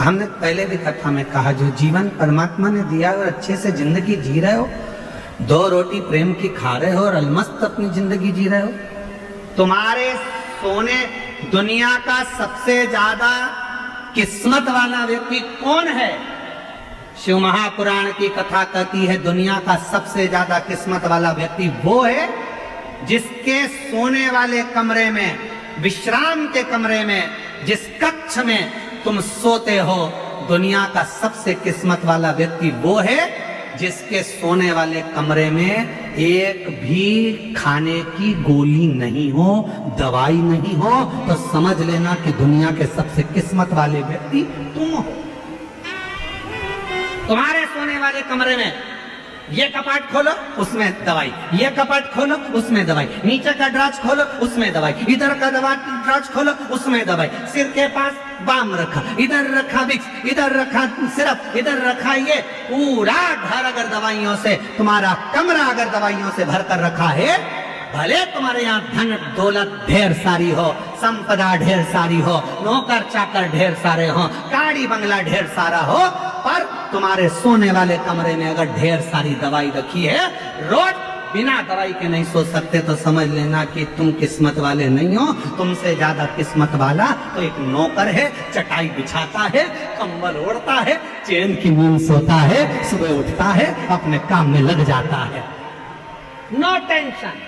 हमने पहले भी कथा में कहा, जो जीवन परमात्मा ने दिया और अच्छे से जिंदगी जी रहे हो, 2 रोटी प्रेम की खा रहे हो और अलमस्त अपनी जिंदगी जी रहे हो। तुम्हारे सोने दुनिया का सबसे ज्यादा किस्मत वाला व्यक्ति कौन है? शिव महापुराण की कथा कहती है दुनिया का सबसे ज्यादा किस्मत वाला व्यक्ति वो है जिसके सोने वाले कमरे में, विश्राम के कमरे में, जिस कक्ष में तुम सोते हो, दुनिया का सबसे किस्मत वाला व्यक्ति वो है जिसके सोने वाले कमरे में एक भी खाने की गोली नहीं हो, दवाई नहीं हो, तो समझ लेना कि दुनिया के सबसे किस्मत वाले व्यक्ति तुम हो। तुम्हारे सोने वाले कमरे में ये कपाट खोलो उसमें दवाई, ये कपाट खोलो उसमें दवाई, नीचे का ड्राज खोलो उसमें दवाई, इधर का ड्राज खोलो उसमें दवाई, सिर के पास बाम रखा, इधर रखा विक्स, इधर रखा सिरप, इधर रखा ये, पूरा घर अगर दवाइयों से, तुम्हारा कमरा अगर दवाइयों से भरकर रखा है, भले तुम्हारे यहाँ धन दौलत ढेर सारी हो, संपदा ढेर सारी हो, नौकर चाकर ढेर सारे हो, गाड़ी बंगला ढेर सारा हो, पर तुम्हारे सोने वाले कमरे में अगर ढेर सारी दवाई रखी है, रोज बिना दवाई के नहीं सो सकते, तो समझ लेना कि तुम किस्मत वाले नहीं हो। तुमसे ज्यादा किस्मत वाला तो एक नौकर है, चटाई बिछाता है, कंबल ओढ़ता है, चैन की नींद सोता है, सुबह उठता है, अपने काम में लग जाता है, नो टेंशन।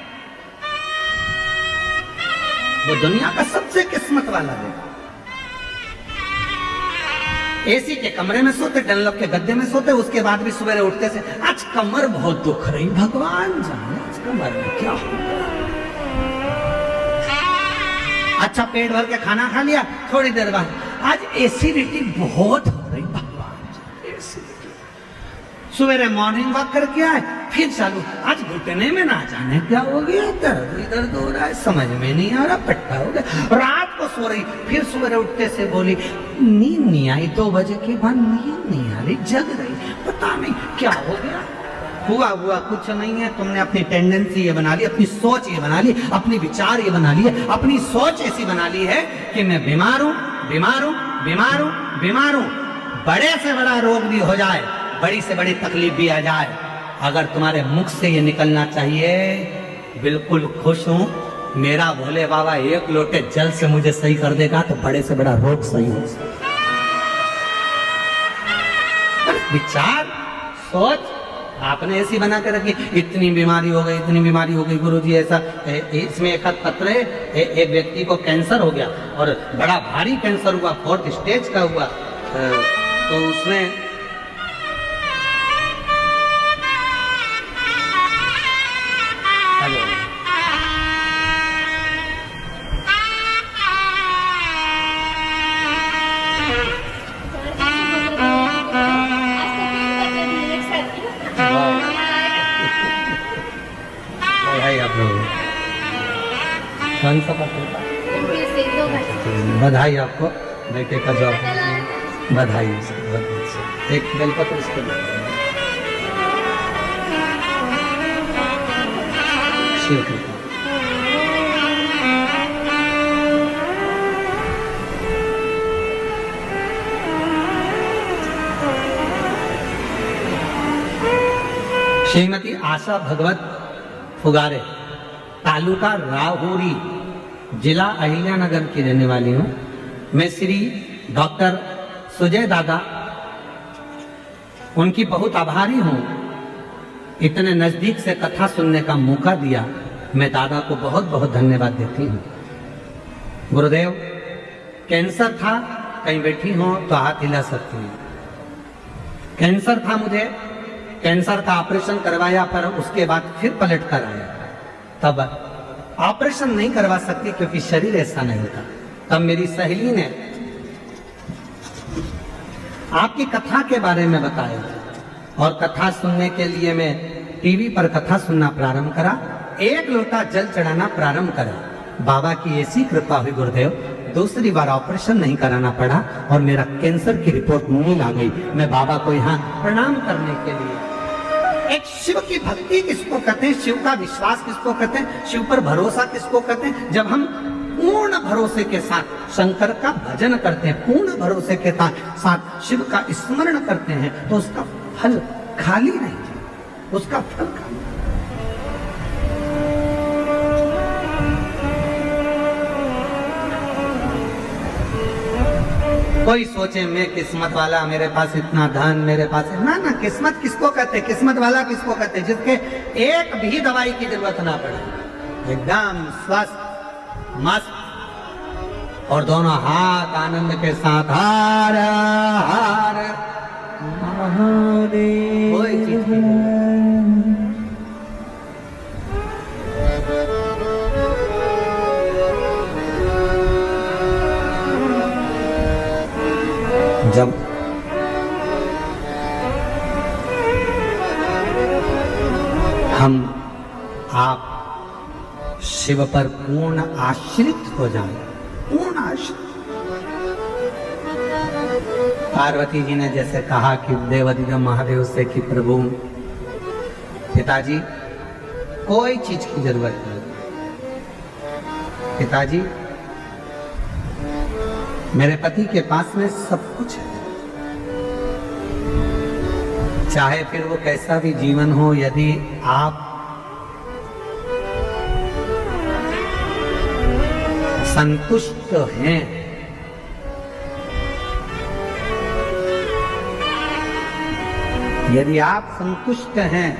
वो दुनिया का सबसे किस्मत वाला है। एसी के कमरे में सोते, डनलप के गद्दे में सोते, उसके बाद भी सुबह उठते से आज कमर बहुत दुख रही, भगवान जाने आज कमर में क्या हो। अच्छा पेट भर के खाना खा लिया, थोड़ी देर बाद आज एसिडिटी बहुत हो रही, भगवान जाने एसिडिटी। सवेरे मॉर्निंग वॉक करके आए, फिर चालू, आज घुटने में ना जाने क्या हो गया, दर्द हो रहा है, समझ में नहीं आ रहा, पट्टा हो गया। रात को सो रही, फिर सवेरे उठते से बोली नींद नहीं आई, 2 बजे के बाद नींद नहीं आ रही, जग रही, पता नहीं क्या हो गया। हुआ कुछ नहीं है, तुमने अपनी टेंडेंसी ये बना ली, अपनी सोच ये बना ली, अपनी विचार ये बना ली है, अपनी सोच ऐसी बना ली है कि मैं बीमार हूं, बीमार हूं, बीमार हूं, बीमार हूं। बड़े से बड़ा रोग भी हो जाए, बड़ी से बड़ी तकलीफ भी आ जाए, अगर तुम्हारे मुख से ये निकलना चाहिए बिल्कुल खुश हूं, मेरा भोले बाबा 1 लोटे जल से मुझे सही कर देगा, तो बड़े से बड़ा रोग सही हो। विचार सोच आपने ऐसी बना के रखी, इतनी बीमारी हो गई, इतनी बीमारी हो गई, गुरुजी ऐसा, इसमें एक पत्र है, एक व्यक्ति को कैंसर हो गया और बड़ा भारी कैंसर हुआ, 4th स्टेज का हुआ, तो उसने कौन सा पत्र? बधाई आपको, बेटे का जॉब, बधाई। एक बेलपत्र इसको शिव कृपा। श्रीमती आशा भगवत फुगारे, तालुका राहुरी, जिला अहिल्यानगर की रहने वाली हूँ। मैं श्री डॉक्टर सुजय दादा, उनकी बहुत आभारी हूँ, इतने नजदीक से कथा सुनने का मौका दिया, मैं दादा को बहुत बहुत धन्यवाद देती हूँ। गुरुदेव, कैंसर था, कहीं बैठी हो तो हाथ हिला सकती हूँ। कैंसर था मुझे, कैंसर का ऑपरेशन करवाया, पर उसके बाद फिर पलट कर आया। तब ऑपरेशन नहीं करवा सकती क्योंकि शरीर ऐसा नहीं था। तब मेरी सहेली ने आपकी कथा के बारे में बताया और कथा सुनने के लिए मैं टीवी पर कथा सुनना प्रारंभ करा, 1 लोटा जल चढ़ाना प्रारंभ करा। बाबा की ऐसी कृपा हुई गुरुदेव, दूसरी बार ऑपरेशन नहीं कराना पड़ा और मेरा कैंसर की रिपोर्ट नील आ गई। मैं बाबा को यहाँ प्रणाम करने के लिए, एक शिव की भक्ति किसको कहते हैं, शिव का विश्वास किसको कहते हैं, शिव पर भरोसा किसको कहते हैं, जब हम पूर्ण भरोसे के साथ शंकर का भजन करते हैं, पूर्ण भरोसे के साथ शिव का स्मरण करते हैं, तो उसका फल खाली नहीं जाए, उसका फल खाली। कोई सोचे मैं किस्मत वाला, मेरे पास इतना धन, मेरे पास ना ना, किस्मत किसको कहते, किस्मत वाला किसको कहते, जिसके एक भी दवाई की जरूरत ना पड़े, एकदम स्वस्थ मस्त और दोनों हाथ आनंद के साथ हर हर महादेव। कोई चीज की जब हम आप शिव पर पूर्ण आश्रित हो जाएं, पूर्ण आश्रित। पार्वती जी ने जैसे कहा कि देवाधिदेव महादेव से कि प्रभु पिताजी कोई चीज की जरूरत नहीं, पिताजी मेरे पति के पास में सब कुछ है, चाहे फिर वो कैसा भी जीवन हो, यदि आप संतुष्ट हैं, यदि आप संतुष्ट हैं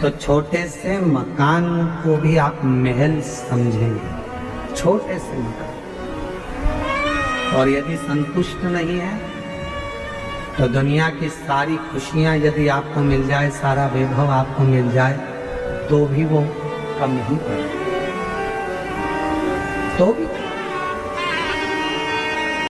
तो छोटे से मकान को भी आप महल समझेंगे, छोटे से मकान। और यदि संतुष्ट नहीं है तो दुनिया की सारी खुशियां यदि आपको मिल जाए, सारा वैभव आपको मिल जाए, तो भी वो कम नहीं पड़े, तो भी